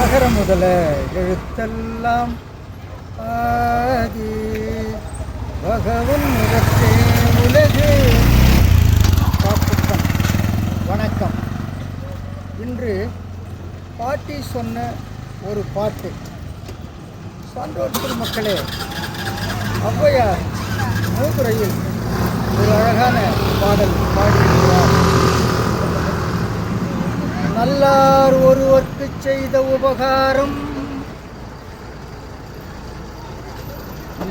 அகர முதல எழுத்தெல்லாம் ஆதி பகவன் முதற்றே உலகு. பாப்புக்கம். வணக்கம். இன்று பாட்டி சொன்ன ஒரு பாட்டு. சான்றோர் பெருமக்களே, ஔவையார் மூதுரையில் ஒரு அழகான பாடல் பாடியிருக்கிறார். நல்லார் ஒருவர்க்கு செய்த உபகாரம்,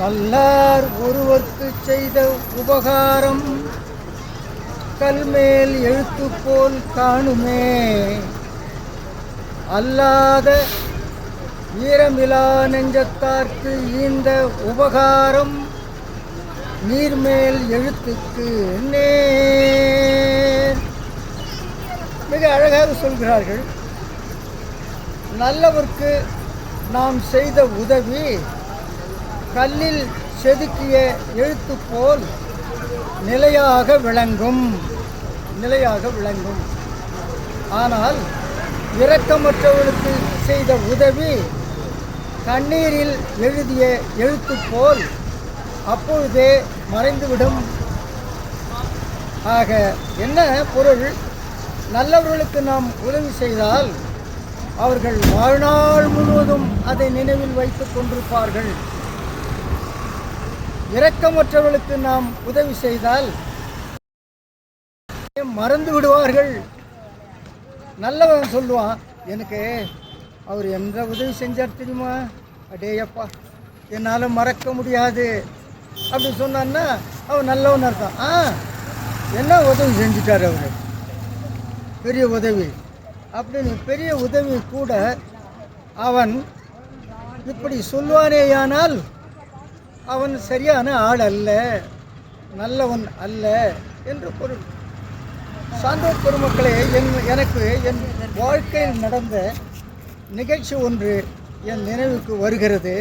நல்லார் ஒருவர்க்கு செய்த உபகாரம் கல்மேல் எழுத்து போல் காணுமே. அல்லாத ஈரமிலா நெஞ்சத்தார்க்கு ஈந்த உபகாரம் நீர்மேல் எழுத்துக்கு நேர். மிக அழகாக சொல்கிறார்கள். நல்லவர்க்கு நாம் செய்த உதவி கல்லில் செதுக்கிய எழுத்து போல் நிலையாக விளங்கும். ஆனால் இரக்கமற்றவர்களுக்கு செய்த உதவி கண்ணீரில் எழுதிய எழுத்து போல் அப்பொழுதே மறைந்துவிடும். ஆக என்ன பொருள்? நல்லவர்களுக்கு நாம் உதவி செய்தால் அவர்கள் வாழ்நாள் முழுவதும் அதை நினைவில் வைத்துக் கொண்டிருப்பார்கள். இரக்கமற்றவர்களுக்கு நாம் உதவி செய்தால் மறந்து விடுவார்கள். நல்லவன் சொல்லுவான், எனக்கு அவர் எந்த உதவி செஞ்சார் தெரியுமா, அடேயப்பா என்னால் மறக்க முடியாது அப்படி சொன்னான்னா அவன் நல்லவன் அர்த்தம். என்ன உதவி செஞ்சிட்டார் அவர், பெரிய உதவி அப்படின்னு. பெரிய உதவி கூட அவன் இப்படி சொல்வானேயானால் அவன் சரியான ஆள் அல்ல, நல்லவன் அல்ல என்று பொருள். சான்றோர் பெருமக்களே, எனக்கு என் வாழ்க்கையில் நடந்த நிகழ்ச்சி ஒன்று என் நினைவுக்கு வருகிறது.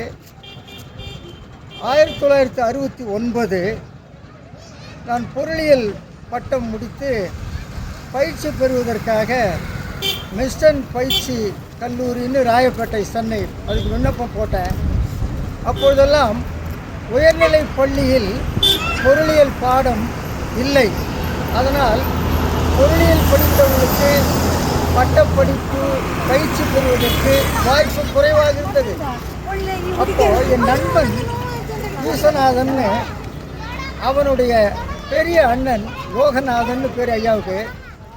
1969 நான் பொருளியல் பட்டம் முடித்து பயிற்சி பெறுவதற்காக மிஸ்டன் பயிற்சி கல்லூரின்னு ராயப்பேட்டை, சென்னை, அதுக்கு விண்ணப்பம் போட்டேன். அப்பொழுதெல்லாம் உயர்நிலை பள்ளியில் பொருளியல் பாடம் இல்லை. அதனால் பொருளியல் படித்தவர்களுக்கு பட்டப்படிப்பு பயிற்சி பெறுவதற்கு வாய்ப்பு குறைவாக இருந்தது. அப்போ என் நண்பன் ஈசநாதன், அவனுடைய பெரிய அண்ணன் லோகநாதன் பேர் ஐயாவுக்கு,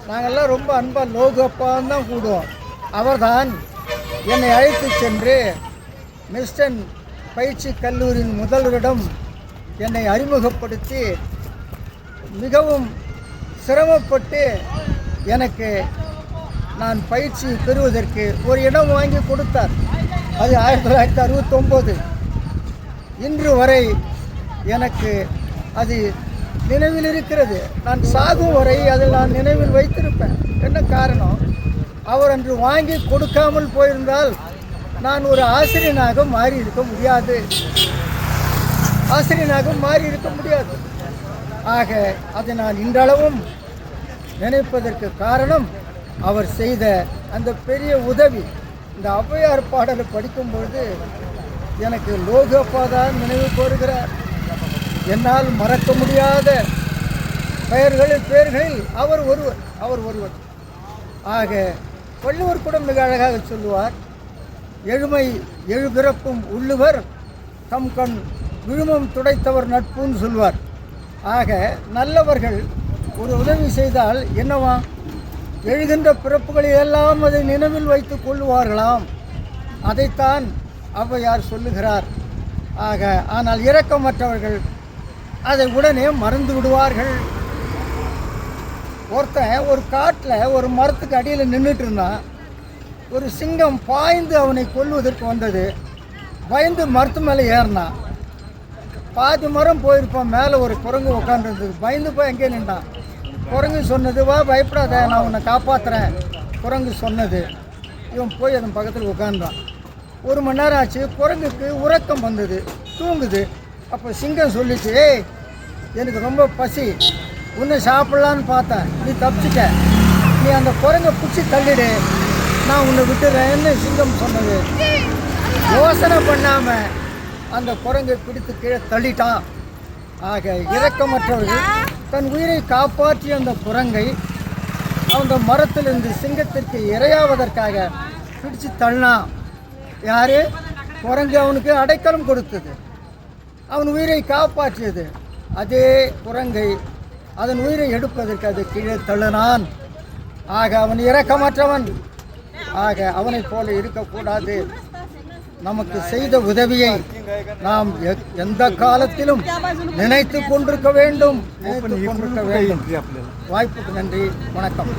நாங்கள்லாம் ரொம்ப அன்பாக லோகப்பான்னு தான் கூடுவோம். அவர்தான் என்னை அழைத்து சென்று மிஸ்டன் பயிற்சி கல்லூரியின் முதல்வரிடம் என்னை அறிமுகப்படுத்தி மிகவும் சிரமப்பட்டு எனக்கு நான் பயிற்சி பெறுவதற்கு ஒரு இடம் வாங்கி கொடுத்தார். அது 1969. இன்று வரை எனக்கு அது நினைவில் இருக்கிறது. நான் சாகும் வரை அதில் நான் நினைவில் வைத்திருப்பேன். என்ன காரணம்? அவர் அன்று வாங்கி கொடுக்காமல் போயிருந்தால் நான் ஒரு ஆசிரியனாக மாறி இருக்க முடியாது. ஆக அதை நான் இன்றளவும் நினைப்பதற்கு காரணம் அவர் செய்த அந்த பெரிய உதவி. இந்த ஔவையார் பாடலை படிக்கும் பொழுது எனக்கு லோகப்பா தான் நினைவு கோருகிறார். என்னால் மறக்க முடியாத பேர்களில் அவர் ஒருவர். ஆக வள்ளுவர் கூட மிக அழகாக சொல்லுவார், எழுமை எழுபிறப்பும் உள்ளுவர் தம் கண் விழுமம் துடைத்தவர் நட்புன்னு சொல்வார். ஆக நல்லவர்கள் ஒரு உதவி செய்தால் என்னவா, எழுகின்ற பிறப்புகளில் எல்லாம் அதை நினைவில் வைத்துக் கொள்ளுவார்களாம். அதைத்தான் ஔவையார் சொல்லுகிறார். ஆக ஆனால் இரக்கமற்றவர்கள் அதை உடனே மறந்து விடுவார்கள். ஒருத்தன் ஒரு காட்டில் ஒரு மரத்துக்கு அடியில் நின்றுட்டு இருந்தான். ஒரு சிங்கம் பாய்ந்து அவனை கொல்வதற்கு வந்தது. பயந்து மரத்து மேலே ஏறினான். பாதி மரம் போயிருப்பான். மேலே ஒரு குரங்கு உட்காந்துருந்தது. பயந்து போய் எங்கே நின்றான். குரங்கு சொன்னது, வா பயப்படாத, நான் உன்னை காப்பாற்றுறேன். குரங்கு சொன்னது. இவன் போய் அதன் பக்கத்தில் உட்கார்ந்தான். 1 மணி நேரம் ஆச்சு. குரங்குக்கு உறக்கம் வந்தது, தூங்குது. அப்போ சிங்கம் சொல்லிச்சு, ஏய் எனக்கு ரொம்ப பசி, உன்னை சாப்பிட்லான்னு பார்த்தேன், நீ தப்பிச்சிட்ட, நீ அந்த குரங்கை பிடிச்சி தள்ளிடு, நான் உன்னை விட்டுறேன்னு சிங்கம் சொன்னது. யோசனை பண்ணாமல் அந்த குரங்கை பிடித்து கீழே தள்ளிட்டான். ஆக இரக்கமற்றவர்கள் தன் உயிரை காப்பாற்றிய அந்த குரங்கை அந்த மரத்திலிருந்து சிங்கத்திற்கு இரையாவதற்காக பிடிச்சு தள்ளினான். யாரு? குரங்கு அவனுக்கு அடைக்கலம் கொடுத்தது, அவன் உயிரை காப்பாற்றியது. அதே குரங்கை அதன் உயிரை எடுப்பதற்கு அது கீழே தள்ளினான். ஆக அவன் இரக்கமற்றவன். ஆக அவனைப் போல இருக்கக்கூடாது. நமக்கு செய்த உதவியை நாம் எந்த காலத்திலும் நினைத்து கொண்டிருக்க வேண்டும். வாய்ப்புக்கு நன்றி. வணக்கம்.